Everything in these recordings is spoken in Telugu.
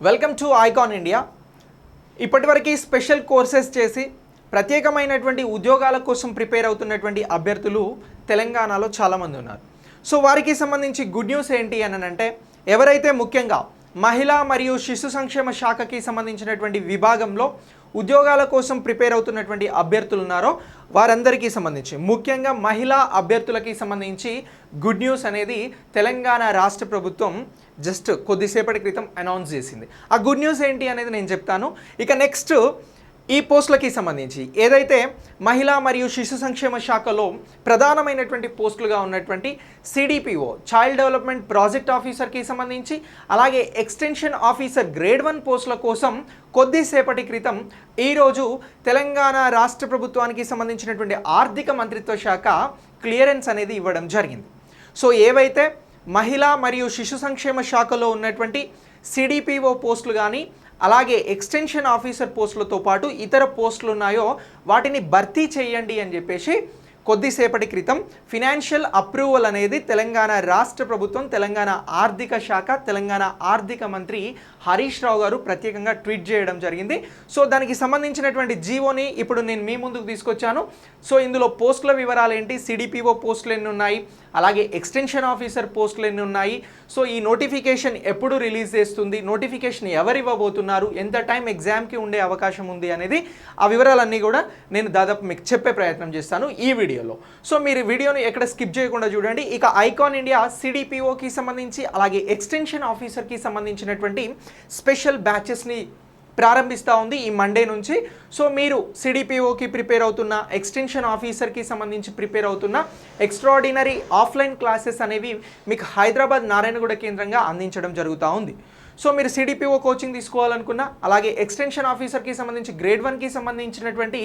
Welcome to icon India. ఇప్పటివరకు స్పెషల్ కోర్సెస్ చేసి ప్రత్యేకమైనటువంటి ఉద్యోగాల కోసం ప్రిపేర్ అవుతున్నటువంటి అభ్యర్థులు తెలంగాణలో చాలామంది ఉన్నారు. సో వారికి సంబంధించి గుడ్ న్యూస్ ఏంటి అని అంటే, ఎవరైతే ముఖ్యంగా మహిళా మరియు శిశు సంక్షేమ శాఖకి సంబంధించినటువంటి విభాగంలో ఉద్యోగాల కోసం ప్రిపేర్ అవుతున్నటువంటి అభ్యర్థులు ఉన్నారో వారందరికీ సంబంధించి, ముఖ్యంగా మహిళా అభ్యర్థులకి సంబంధించి గుడ్ న్యూస్ అనేది తెలంగాణ రాష్ట్ర ప్రభుత్వం జస్ట్ కొద్దిసేపటి క్రితం అనౌన్స్ చేసింది. ఆ గుడ్ న్యూస్ ఏంటి అనేది నేను చెప్తాను. ఇక నెక్స్ట్ ఈ పోస్టులకి సంబంధించి ఏదైతే మహిళా మరియు శిశు సంక్షేమ శాఖలో ప్రధానమైనటువంటి పోస్టులుగా ఉన్నటువంటి సిడిపిఓ చైల్డ్ డెవలప్మెంట్ ప్రాజెక్ట్ ఆఫీసర్కి సంబంధించి, అలాగే ఎక్స్టెన్షన్ ఆఫీసర్ గ్రేడ్ 1 పోస్టుల కోసం కొద్దిసేపటి క్రితం ఈరోజు తెలంగాణ రాష్ట్ర ప్రభుత్వానికి సంబంధించినటువంటి ఆర్థిక మంత్రిత్వ శాఖ క్లియరెన్స్ అనేది ఇవ్వడం జరిగింది. సో ఏవైతే మహిళా మరియు శిశు సంక్షేమ శాఖలో ఉన్నటువంటి సిడిపిఓ పోస్టులు కానీ, అలాగే ఎక్స్టెన్షన్ ఆఫీసర్ పోస్టులతో పాటు ఇతర పోస్టులు ఉన్నాయో వాటిని భర్తీ చేయండి అని చెప్పేసి కొద్దిసేపటి క్రితం ఫినాన్షియల్ అప్రూవల్ అనేది తెలంగాణ రాష్ట్ర ప్రభుత్వం, తెలంగాణ ఆర్థిక శాఖ, తెలంగాణ ఆర్థిక మంత్రి హరీష్ రావు గారు ప్రత్యేకంగా ట్వీట్ చేయడం జరిగింది. సో దానికి సంబంధించినటువంటి జీవోని ఇప్పుడు నేను మీ ముందుకు తీసుకొచ్చాను. సో ఇందులో పోస్టుల వివరాలు ఏంటి, సిడిపిఓ పోస్టులు ఎన్ని ఉన్నాయి, అలాగే ఎక్స్టెన్షన్ ఆఫీసర్ పోస్టులు ఎన్ని ఉన్నాయి, సో ఈ నోటిఫికేషన్ ఎప్పుడు రిలీజ్ చేస్తుంది, నోటిఫికేషన్ ఎవరు ఇవ్వబోతున్నారు, ఎంత టైం ఎగ్జామ్కి ఉండే అవకాశం ఉంది అనేది ఆ వివరాలన్నీ కూడా నేను దాదాపు మీకు చెప్పే ప్రయత్నం చేస్తాను ఈ వీడియోలో. సో మీరు వీడియోని ఎక్కడ స్కిప్ చేయకుండా చూడండి. ఇక ఐకాన్ ఇండియా సిడిపిఓకి సంబంధించి అలాగే ఎక్స్టెన్షన్ ఆఫీసర్కి సంబంధించినటువంటి స్పెషల్ బ్యాచెస్ని ప్రారంభిస్తూ ఉంది ఈ మండే నుంచి. సో మీరు సిడిపిఓకి ప్రిపేర్ అవుతున్న, ఎక్స్టెన్షన్ ఆఫీసర్కి సంబంధించి ప్రిపేర్ అవుతున్న ఎక్స్ట్రాడినరీ ఆఫ్లైన్ క్లాసెస్ అనేవి మీకు హైదరాబాద్ నారాయణగూడ కేంద్రంగా అందించడం జరుగుతూ ఉంది. సో మీరు సిడిపిఓ కోచింగ్ తీసుకోవాలనుకున్నా, అలాగే ఎక్స్టెన్షన్ ఆఫీసర్కి సంబంధించి గ్రేడ్ 1కి సంబంధించినటువంటి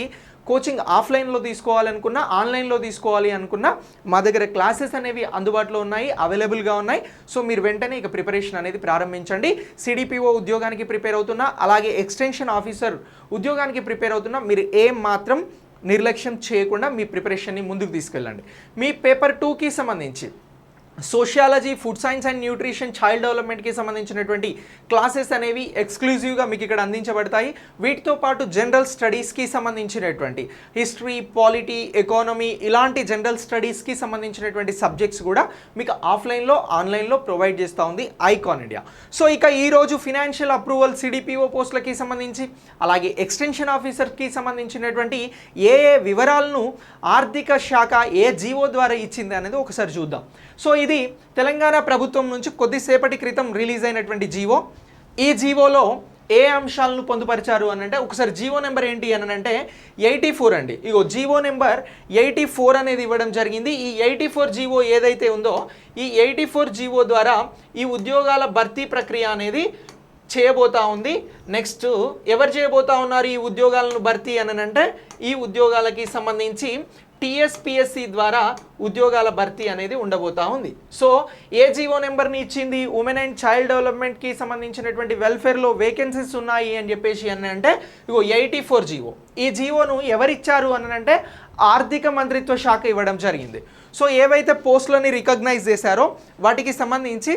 కోచింగ్ ఆఫ్లైన్లో తీసుకోవాలనుకున్నా, ఆన్లైన్లో తీసుకోవాలి అనుకున్నా మా దగ్గర క్లాసెస్ అనేవి అందుబాటులో ఉన్నాయి, అవైలబుల్గా ఉన్నాయి. సో మీరు వెంటనే ఇక ప్రిపరేషన్ అనేది ప్రారంభించండి. సిడిపిఓ ఉద్యోగానికి ప్రిపేర్ అవుతున్నా, అలాగే ఎక్స్టెన్షన్ ఆఫీసర్ ఉద్యోగానికి ప్రిపేర్ అవుతున్నా మీరు ఏం మాత్రం నిర్లక్ష్యం చేయకుండా మీ ప్రిపరేషన్ని ముందుకు తీసుకెళ్ళండి. మీ పేపర్ 2కి సంబంధించి sociology, food science and nutrition, child డెవలప్మెంట్కి సంబంధించినటువంటి క్లాసెస్ అనేవి ఎక్స్క్లూజివ్గా మీకు ఇక్కడ అందించబడతాయి. వీటితో పాటు జనరల్ స్టడీస్కి సంబంధించినటువంటి హిస్టరీ, పాలిటీ, ఎకానమీ ఇలాంటి జనరల్ స్టడీస్కి సంబంధించినటువంటి సబ్జెక్ట్స్ కూడా మీకు ఆఫ్లైన్లో, ఆన్లైన్లో ప్రొవైడ్ చేస్తూ ఉంది ఐకాన్ ఇండియా. సో ఇక ఈరోజు ఫినాన్షియల్ అప్రూవల్ సిడిపిఓ పోస్టులకి సంబంధించి, అలాగే ఎక్స్టెన్షన్ ఆఫీసర్కి సంబంధించినటువంటి ఏ వివరాలను ఆర్థిక శాఖ ఏ జీవో ద్వారా ఇచ్చింది అనేది ఒకసారి చూద్దాం. సో ఇది తెలంగాణ ప్రభుత్వం నుంచి కొద్దిసేపటి క్రితం రిలీజ్ అయినటువంటి జీవో. ఈ జీవోలో ఏ అంశాలను పొందుపరిచారు అని అంటే, ఒకసారి జీవో నెంబర్ ఏంటి అని అంటే 84 అండి. ఇగో జీవో నెంబర్ 84 అనేది ఇవ్వడం జరిగింది. ఈ 84 జీవో ఏదైతే ఉందో ఈ 84 జీవో ద్వారా ఈ ఉద్యోగాల భర్తీ ప్రక్రియ అనేది చేయబోతా ఉంది. నెక్స్ట్ ఎవరు చేయబోతా ఉన్నారు ఈ ఉద్యోగాలను భర్తీ అని అంటే, ఈ ఉద్యోగాలకి సంబంధించి టీఎస్పిఎస్సి ద్వారా ఉద్యోగాల భర్తీ అనేది ఉండబోతా ఉంది. సో ఏ జీవో నెంబర్ని ఇచ్చింది, ఉమెన్ అండ్ చైల్డ్ డెవలప్మెంట్కి సంబంధించినటువంటి వెల్ఫేర్లో వేకెన్సీస్ ఉన్నాయి అని చెప్పేసి అని అంటే ఇగో 84 జీవో. ఈ జీవోను ఎవరిచ్చారు అని అంటే ఆర్థిక మంత్రిత్వ శాఖ ఇవ్వడం జరిగింది. సో ఏవైతే పోస్టులని రికగ్నైజ్ చేశారో వాటికి సంబంధించి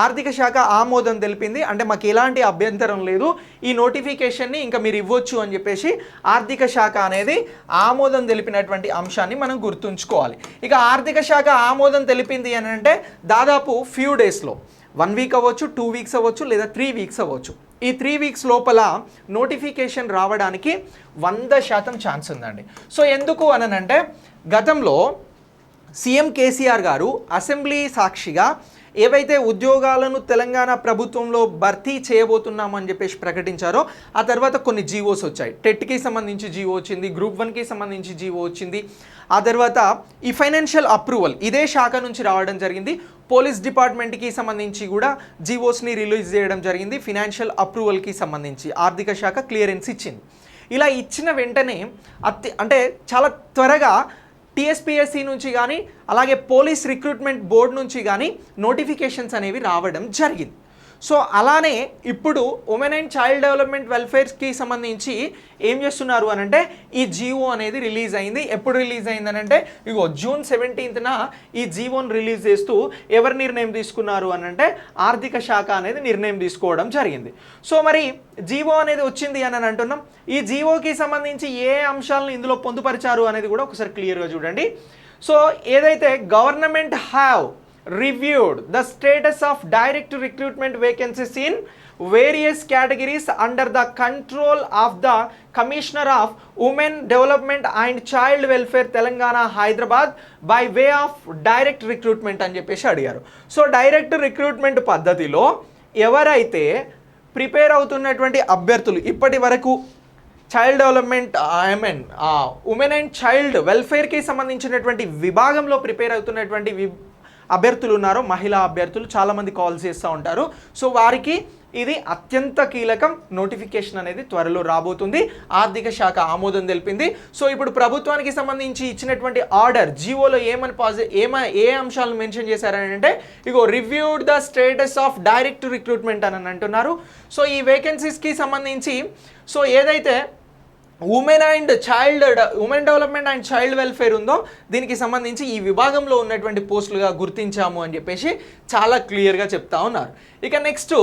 ఆర్థిక శాఖ ఆమోదం తెలిపింది. అంటే మాకు ఎలాంటి అభ్యంతరం లేదు, ఈ నోటిఫికేషన్ని ఇంకా మీరు ఇవ్వచ్చు అని చెప్పేసి ఆర్థిక శాఖ అనేది ఆమోదం తెలిపినటువంటి అంశాన్ని మనం గుర్తుంచుకోవాలి. ఇక ఆర్థిక శాఖ ఆమోదం తెలిపింది అని అంటే దాదాపు ఫ్యూ డేస్లో 1 వీక్ అవ్వచ్చు, 2 వీక్స్ అవ్వచ్చు, లేదా 3 వీక్స్ అవ్వచ్చు. ఈ 3 వీక్స్ లోపల నోటిఫికేషన్ రావడానికి 100% ఛాన్స్ ఉందండి. సో ఎందుకు అనంటే గతంలో సీఎం కేసీఆర్ గారు అసెంబ్లీ సాక్షిగా ఏవైతే ఉద్యోగాలను తెలంగాణ ప్రభుత్వంలో భర్తీ చేయబోతున్నామని చెప్పేసి ప్రకటించారో ఆ తర్వాత కొన్ని జీవోస్ వచ్చాయి. టెట్కి సంబంధించి జీవో వచ్చింది, గ్రూప్ 1కి సంబంధించి జీవో వచ్చింది. ఆ తర్వాత ఈ ఫైనాన్షియల్ అప్రూవల్ ఇదే శాఖ నుంచి రావడం జరిగింది. పోలీస్ డిపార్ట్మెంట్కి సంబంధించి కూడా జీవోస్ని రిలీజ్ చేయడం జరిగింది. ఫినాన్షియల్ అప్రూవల్కి సంబంధించి ఆర్థిక శాఖ క్లియరెన్స్ ఇచ్చింది. ఇలా ఇచ్చిన వెంటనే అంటే చాలా త్వరగా టీఎస్పిఎస్సి నుంచి కానీ, అలాగే పోలీస్ రిక్రూట్మెంట్ బోర్డు నుంచి కానీ నోటిఫికేషన్స్ అనేవి రావడం జరిగింది. సో అలానే ఇప్పుడు ఉమెన్ అండ్ చైల్డ్ డెవలప్మెంట్ వెల్ఫేర్కి సంబంధించి ఏం చేస్తున్నారు అని అంటే ఈ జీవో అనేది రిలీజ్ అయింది. ఎప్పుడు రిలీజ్ అయిందని అంటే ఇగో June 17న ఈ జీవోని రిలీజ్ చేస్తూ ఎవరు నిర్ణయం తీసుకున్నారు అని అంటే ఆర్థిక శాఖ అనేది నిర్ణయం తీసుకోవడం జరిగింది. సో మరి జీవో అనేది వచ్చింది అని అంటున్నాం. ఈ జీవోకి సంబంధించి ఏ అంశాలను ఇందులో పొందుపరిచారు అనేది కూడా ఒకసారి క్లియర్గా చూడండి. సో ఏదైతే government have reviewed the status of direct recruitment vacancies in various categories under the control of the Commissioner of Women Development and Child Welfare Telangana Hyderabad by way of direct recruitment అని చెప్పేసి అడిగారు. సో డైరెక్ట్ రిక్రూట్మెంట్ పద్ధతిలో ఎవరైతే ప్రిపేర్ అవుతున్నటువంటి అభ్యర్థులు ఇప్పటి వరకు child development women and child వెల్ఫేర్కి సంబంధించినటువంటి విభాగంలో ప్రిపేర్ అవుతున్నటువంటి అభ్యర్థులు ఉన్నారో మహిళా అభ్యర్థులు చాలామంది కాల్ చేస్తూ ఉంటారు. సో వారికి ఇది అత్యంత కీలకం. నోటిఫికేషన్ అనేది త్వరలో రాబోతుంది. ఆర్థిక శాఖ ఆమోదం తెలిపింది. సో ఇప్పుడు ప్రభుత్వానికి సంబంధించి ఇచ్చినటువంటి ఆర్డర్ జీవోలో ఏ అంశాలను మెన్షన్ చేశారని అంటే ఇగో reviewed the status of direct recruitment అని అంటున్నారు. సో ఈ వేకెన్సీస్కి సంబంధించి సో ఏదైతే women development and child welfare ఉందో దీనికి సంబంధించి ఈ విభాగంలో ఉన్నటువంటి పోస్టులుగా గుర్తించాము అని చెప్పేసి చాలా క్లియర్గా చెప్తా ఉన్నారు. ఇక next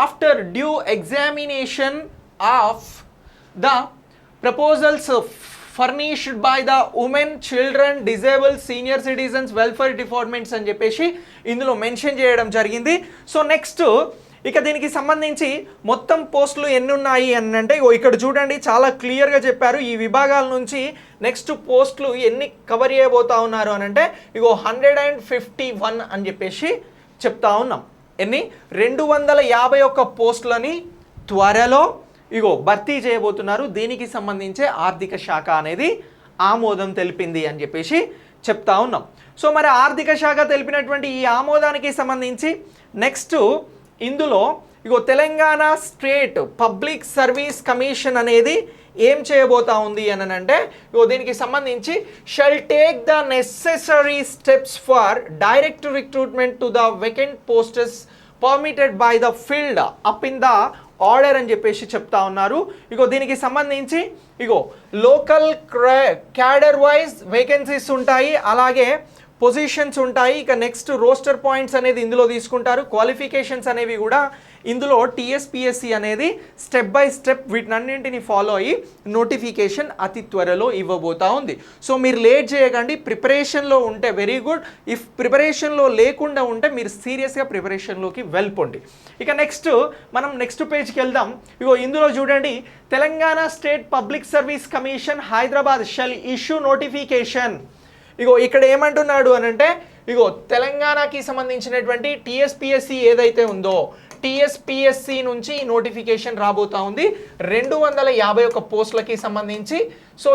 after due examination of the proposals furnished by the women children disable senior citizens welfare departments అని చెప్పేసి ఇందులో మెన్షన్ చేయడం జరిగింది. సో నెక్స్ట్ ఇక దీనికి సంబంధించి మొత్తం పోస్టులు ఎన్ని ఉన్నాయి అని అంటే ఇక్కడ చూడండి చాలా క్లియర్గా చెప్పారు. ఈ విభాగాల నుంచి నెక్స్ట్ పోస్టులు ఎన్ని కవర్ చేయబోతా ఉన్నారు అని అంటే 151 అని చెప్పేసి చెప్తా ఉన్నాం. ఎన్ని 251 పోస్టులని త్వరలో భర్తీ చేయబోతున్నారు. దీనికి సంబంధించి ఆర్థిక శాఖ అనేది ఆమోదం తెలిపింది అని చెప్పేసి చెప్తా ఉన్నాం. సో మరి ఆర్థిక శాఖ తెలిపినటువంటి ఈ ఆమోదానికి సంబంధించి నెక్స్ట్ ఇందులో Telangana state public service commission అనేది ఏం చేయబోతా ఉంది అని అంటే దీనికి సంబంధించి shall take the necessary steps for direct recruitment to the vacant posts permitted by the field up in the order అని చెప్పేసి చెప్తా ఉన్నారు. దీనికి సంబంధించి లోకల్ క్యాడర్ వైజ్ వేకెన్సీస్ ఉంటాయి, అలాగే పొజిషన్స్ ఉంటాయి. ఇక నెక్స్ట్ రోస్టర్ పాయింట్స్ అనేది ఇందులో తీసుకుంటారు. క్వాలిఫికేషన్స్ అనేవి కూడా ఇందులో టీఎస్పీఎస్సీ అనేది స్టెప్ బై స్టెప్ వీటినన్నింటిని ఫాలో అయ్యి నోటిఫికేషన్ అతి త్వరలో ఇవ్వబోతా ఉంది. సో మీరు లేట్ చేయకండి. ప్రిపరేషన్లో ఉంటే వెరీ గుడ్. ఇఫ్ ప్రిపరేషన్లో లేకుండా ఉంటే మీరు సీరియస్గా ప్రిపరేషన్లోకి వెళ్ళిపోండి. ఇక నెక్స్ట్ మనం నెక్స్ట్ పేజ్కి వెళ్దాం. ఇందులో చూడండి Telangana state public service commission Hyderabad shall issue notification. ఇక్కడ ఏమంటున్నాడు అని అంటే తెలంగాణకి సంబంధించినటువంటి టీఎస్పీఎస్సీ ఏదైతే ఉందో టీఎస్పీఎస్సీ నుంచి నోటిఫికేషన్ రాబోతా ఉంది 251 పోస్టులకి సంబంధించి. సో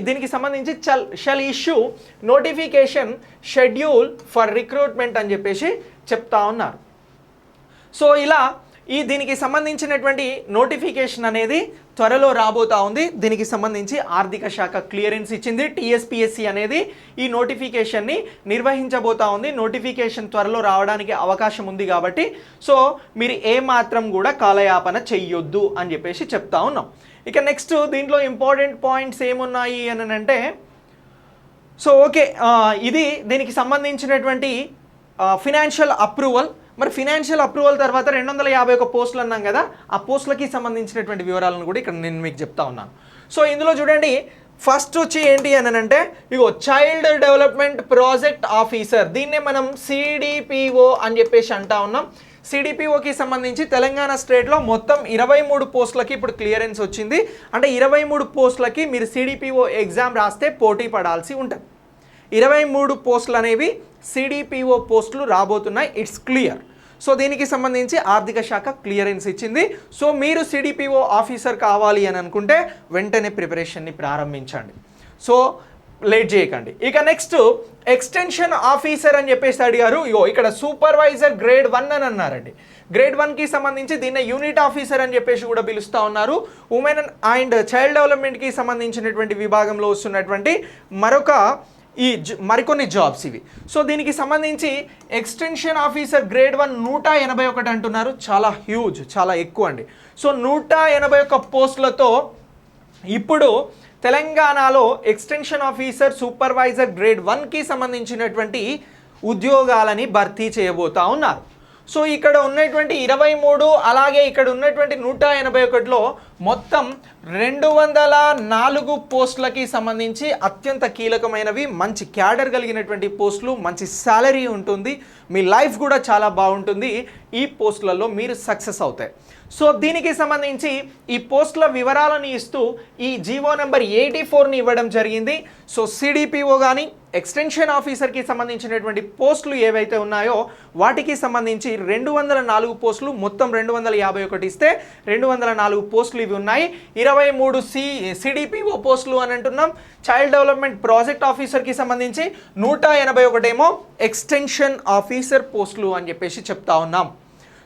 దీనికి సంబంధించి shall issue notification schedule for recruitment అని చెప్పేసి చెప్తా ఉన్నారు. సో ఇలా దీనికి సంబంధించినటువంటి నోటిఫికేషన్ అనేది త్వరలో రాబోతా ఉంది. దీనికి సంబంధించి ఆర్థిక శాఖ క్లియరెన్స్ ఇచ్చింది. టీఎస్పీఎస్సీ అనేది ఈ నోటిఫికేషన్ని నిర్వహించబోతా ఉంది. నోటిఫికేషన్ త్వరలో రావడానికి అవకాశం ఉంది కాబట్టి సో మీరు ఏమాత్రం కూడా కాలయాపన చెయ్యొద్దు అని చెప్పేసి చెప్తా ఉన్నాం. ఇక నెక్స్ట్ దీంట్లో ఇంపార్టెంట్ పాయింట్స్ ఏమున్నాయి అని అంటే సో ఓకే దీనికి సంబంధించినటువంటి ఫినాన్షియల్ అప్రూవల్. మరి ఫినాన్షియల్ అప్రూవల్ తర్వాత 251 పోస్టులు అన్నాం కదా, ఆ పోస్టులకి సంబంధించినటువంటి వివరాలను కూడా ఇక్కడ నేను మీకు చెప్తా ఉన్నాను. సో ఇందులో చూడండి ఫస్ట్ వచ్చి ఏంటి అని అంటే చైల్డ్ డెవలప్మెంట్ ప్రాజెక్ట్ ఆఫీసర్, దీన్నే మనం సిడిపిఓ అని చెప్పేసి అంటా ఉన్నాం. సిడిపిఓకి సంబంధించి తెలంగాణ స్టేట్లో మొత్తం 23 పోస్టులకి ఇప్పుడు క్లియరెన్స్ వచ్చింది. అంటే 23 పోస్టులకి మీరు సిడిపిఓ ఎగ్జామ్ రాస్తే పోటీ పడాల్సి ఉంటుంది. 23 పోస్టులు అనేవి సిడిపిఓ పోస్టులు రాబోతున్నాయి. It's clear. సో దీనికి సంబంధించి ఆర్థిక శాఖ క్లియరెన్స్ ఇచ్చింది. సో మీరు సిడిపిఓ ఆఫీసర్ కావాలి అని అనుకుంటే వెంటనే ప్రిపరేషన్ని ప్రారంభించండి. సో లేట్ చేయకండి. ఇక నెక్స్ట్ ఎక్స్టెన్షన్ ఆఫీసర్ అని చెప్పేసి అడిగారు. ఇక్కడ సూపర్వైజర్ గ్రేడ్ 1 అని అన్నారండి. గ్రేడ్ 1కి సంబంధించి దీన్ని యూనిట్ ఆఫీసర్ అని చెప్పేసి కూడా పిలుస్తూ ఉన్నారు. ఉమెన్ అండ్ చైల్డ్ డెవలప్మెంట్కి సంబంధించినటువంటి విభాగంలో వస్తున్నటువంటి మరొక మరికొన్ని జాబ్స్ ఇవి. సో దీనికి సంబంధించి ఎక్స్టెన్షన్ ఆఫీసర్ గ్రేడ్ 1 181 అంటున్నారు. చాలా హ్యూజ్, చాలా ఎక్కువ అండి. సో 181 పోస్టులతో ఇప్పుడు తెలంగాణలో ఎక్స్టెన్షన్ ఆఫీసర్ సూపర్వైజర్ గ్రేడ్ 1కి సంబంధించినటువంటి ఉద్యోగాలని భర్తీ చేయబోతా ఉన్నారు. సో ఇక్కడ ఉన్నటువంటి 23 అలాగే ఇక్కడ ఉన్నటువంటి 181లో మొత్తం 204 పోస్టులకి సంబంధించి అత్యంత కీలకమైనవి, మంచి క్యాడర్ కలిగినటువంటి పోస్టులు, మంచి శాలరీ ఉంటుంది, మీ లైఫ్ కూడా చాలా బాగుంటుంది. ఈ పోస్టులలో మీరు సక్సెస్ అవుతాయి. సో దీనికి సంబంధించి ఈ పోస్టుల వివరాలను ఇస్తూ ఈ జీవో నెంబర్ 84ని ఇవ్వడం జరిగింది. సో సిడిపిఓ కానీ ఎక్స్టెన్షన్ ఆఫీసర్కి సంబంధించినటువంటి పోస్టులు ఏవైతే ఉన్నాయో వాటికి సంబంధించి 204 పోస్టులు, మొత్తం 251 ఇస్తే 204 పోస్టులు ఇవి ఉన్నాయి. 23 సిడిపిఓ పోస్టులు అని అంటున్నాం. చైల్డ్ డెవలప్మెంట్ ప్రాజెక్ట్ ఆఫీసర్కి సంబంధించి 181 ఏమో ఎక్స్టెన్షన్ ఆఫీసర్ పోస్టులు అని చెప్పేసి చెప్తా ఉన్నాం.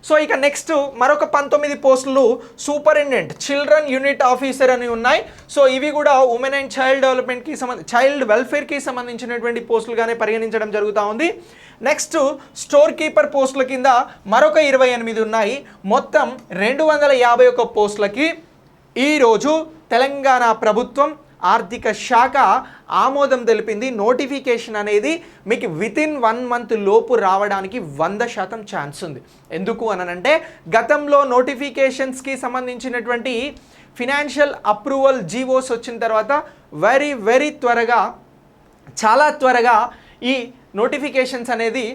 సో ఇక నెక్స్ట్ మరొక 19 పోస్టులు సూపరింటెండెంట్ చిల్డ్రన్ యూనిట్ ఆఫీసర్ అని ఉన్నాయి. సో ఇవి కూడా ఉమెన్ అండ్ చైల్డ్ డెవలప్మెంట్కి చైల్డ్ వెల్ఫేర్కి సంబంధించినటువంటి పోస్టులుగానే పరిగణించడం జరుగుతూ ఉంది. నెక్స్ట్ స్టోర్ కీపర్ పోస్టుల కింద మరొక 28 ఉన్నాయి. మొత్తం 251 పోస్టులకి ఈరోజు తెలంగాణ ప్రభుత్వం ఆర్థిక శాఖ ఆమోదం తెలిపింది. నోటిఫికేషన్ అనేది మీకు వితిన్ 1 మంత్ లోపు రావడానికి 100% ఛాన్స్ ఉంది. ఎందుకు అనంటే గతంలో నోటిఫికేషన్స్కి సంబంధించినటువంటి ఫినాన్షియల్ అప్రూవల్ జీవోస్ వచ్చిన తర్వాత వెరీ త్వరగా, చాలా త్వరగా ఈ నోటిఫికేషన్స్ అనేది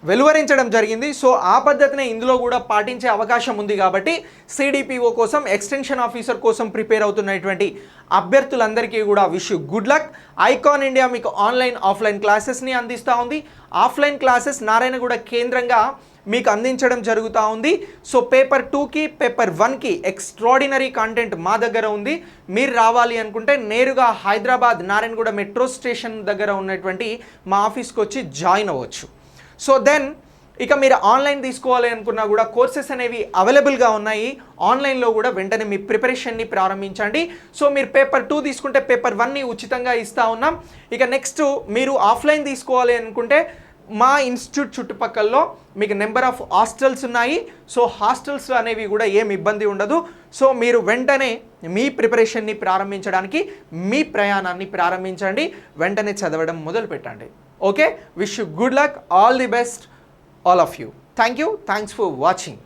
వెలువరించడం జరిగింది. సో ఆ పద్ధతిని ఇందులో కూడా పాటించే అవకాశం ఉంది. కాబట్టి సిడిపిఓ కోసం, ఎక్స్టెన్షన్ ఆఫీసర్ కోసం ప్రిపేర్ అవుతున్నటువంటి అభ్యర్థులందరికీ కూడా wish good luck. Icon India మీకు ఆన్లైన్ ఆఫ్లైన్ క్లాసెస్ని అందిస్తూ ఉంది. ఆఫ్లైన్ క్లాసెస్ నారాయణగూడ కేంద్రంగా మీకు అందించడం జరుగుతూ ఉంది. సో పేపర్ 2కి పేపర్ 1కి ఎక్స్ట్రాడినరీ కంటెంట్ మా దగ్గర ఉంది. మీరు రావాలి అనుకుంటే నేరుగా హైదరాబాద్ నారాయణగూడ మెట్రో స్టేషన్ దగ్గర ఉన్నటువంటి మా ఆఫీస్కి వచ్చి జాయిన్ అవ్వచ్చు. సో దెన్ ఇక మీరు ఆన్లైన్ తీసుకోవాలి అనుకున్నా కూడా కోర్సెస్ అనేవి అవైలబుల్గా ఉన్నాయి. ఆన్లైన్లో కూడా వెంటనే మీ ప్రిపరేషన్ని ప్రారంభించండి. సో మీరు పేపర్ 2 తీసుకుంటే పేపర్ 1ని ఉచితంగా ఇస్తూ ఉన్నాం. ఇక నెక్స్ట్ మీరు ఆఫ్లైన్ తీసుకోవాలి అనుకుంటే మా ఇన్స్టిట్యూట్ చుట్టుపక్కల్లో మీకు నెంబర్ ఆఫ్ హాస్టల్స్ ఉన్నాయి. సో హాస్టల్స్ అనేవి కూడా ఏం ఇబ్బంది ఉండదు. సో మీరు వెంటనే మీ ప్రిపరేషన్ని ప్రారంభించడానికి మీ ప్రయాణాన్ని ప్రారంభించండి, వెంటనే చదవడం మొదలు పెట్టండి. Okay, wish you good luck, all the best, all of you. Thank you. Thanks for watching.